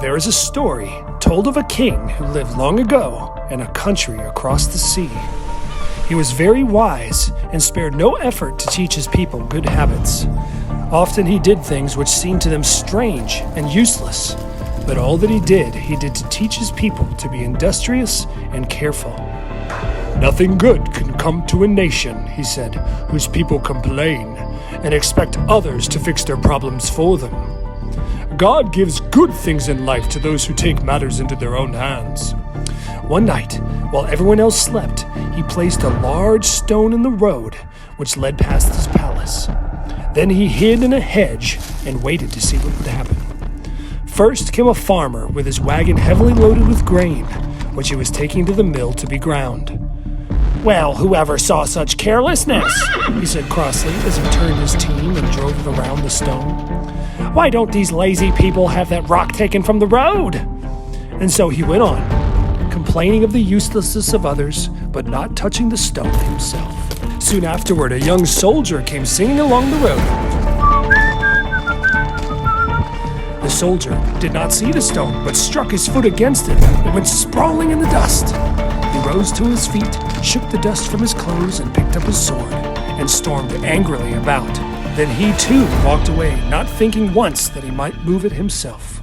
There is a story told of a king who lived long ago in a country across the sea. He was very wise and spared no effort to teach his people good habits. Often he did things which seemed to them strange and useless, but all that he did to teach his people to be industrious and careful. "Nothing good can come to a nation," he said, "whose people complain and expect others to fix their problems for them. God gives good things in life to those who take matters into their own hands." One night, while everyone else slept, he placed a large stone in the road which led past his palace. Then he hid in a hedge and waited to see what would happen. First came a farmer with his wagon heavily loaded with grain, which he was taking to the mill to be ground. "Well, whoever saw such carelessness?" he said crossly as he turned his team and drove it around the stone. "Why don't these lazy people have that rock taken from the road?" And so he went on, complaining of the uselessness of others, but not touching the stone himself. Soon afterward, a young soldier came singing along the road. The soldier did not see the stone, but struck his foot against it and went sprawling in the dust. He rose to his feet, shook the dust from his clothes, and picked up his sword, and stormed angrily about. Then he too walked away, not thinking once that he might move it himself.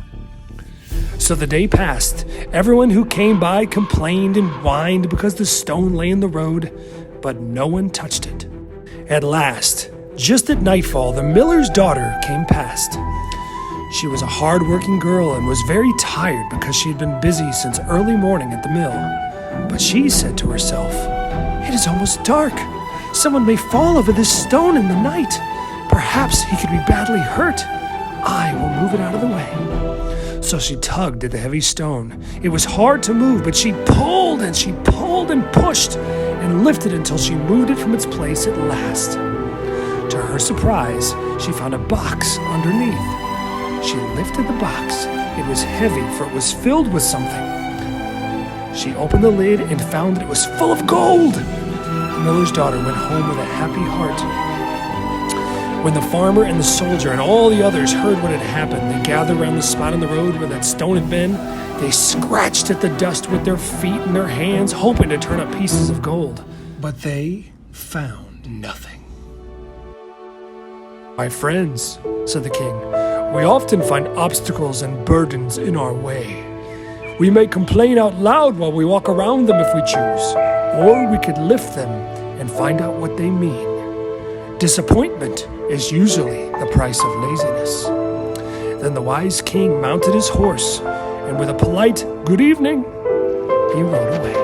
So the day passed. Everyone who came by complained and whined because the stone lay in the road, but no one touched it. At last, just at nightfall, the miller's daughter came past. She was a hard-working girl and was very tired because she had been busy since early morning at the mill. But she said to herself, "It is almost dark. Someone may fall over this stone in the night. Perhaps he could be badly hurt. I will move it out of the way." So she tugged at the heavy stone. It was hard to move, but she pulled and pushed and lifted until she moved it from its place at last. To her surprise, she found a box underneath. She lifted the box. It was heavy, for it was filled with something. She opened the lid and found that it was full of gold. The miller's daughter went home with a happy heart. When the farmer and the soldier and all the others heard what had happened, they gathered around the spot on the road where that stone had been. They scratched at the dust with their feet and their hands, hoping to turn up pieces of gold. But they found nothing. "My friends," said the king, "we often find obstacles and burdens in our way. We may complain out loud while we walk around them if we choose, or we could lift them and find out what they mean. Disappointment is usually the price of laziness." Then the wise king mounted his horse, and with a polite "good evening," he rode away.